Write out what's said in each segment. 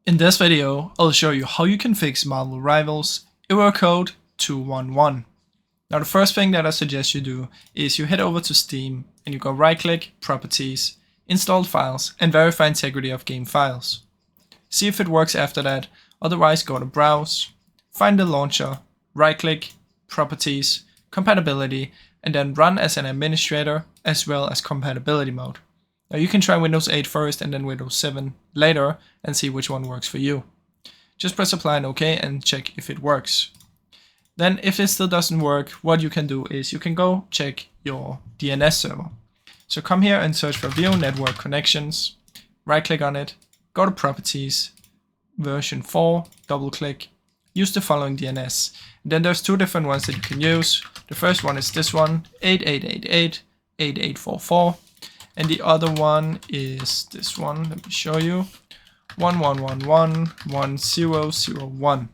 In this video, I'll show you how you can fix Marvel Rivals error code 211. Now the first thing that I suggest you do is you head over to Steam and you go right click, Properties, Installed Files and verify integrity of game files. See if it works after that, otherwise go to Browse, find the launcher, right click, Properties, Compatibility and then run as an administrator as well as compatibility mode. Now you can try Windows 8 first and then Windows 7 later and see which one works for you. Just press apply and OK and check if it works. Then if it still doesn't work, what you can do is you can go check your DNS server. So come here and search for View Network Connections, right click on it, go to Properties, version 4, double click, use the following DNS. And then there's two different ones that you can use. The first one is this one, 8888-8844. And the other one is this one, let me show you, 1111-1001.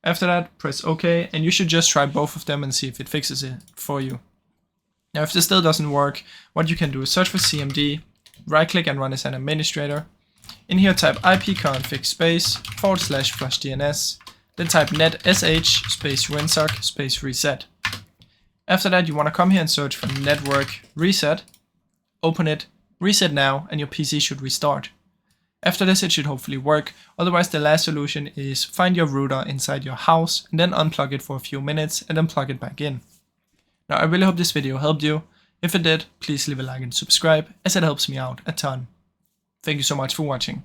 After that, press OK, and you should just try both of them and see if it fixes it for you. Now, if this still doesn't work, what you can do is search for CMD, right click and run as an administrator. In here, type ipconfig space /flush DNS, then type net sh space winsock space reset. After that, you want to come here and search for network reset. Open it, reset now, and your PC should restart. After this, it should hopefully work. Otherwise, the last solution is find your router inside your house and then unplug it for a few minutes and then plug it back in. Now, I really hope this video helped you. If it did, please leave a like and subscribe, as it helps me out a ton. Thank you so much for watching.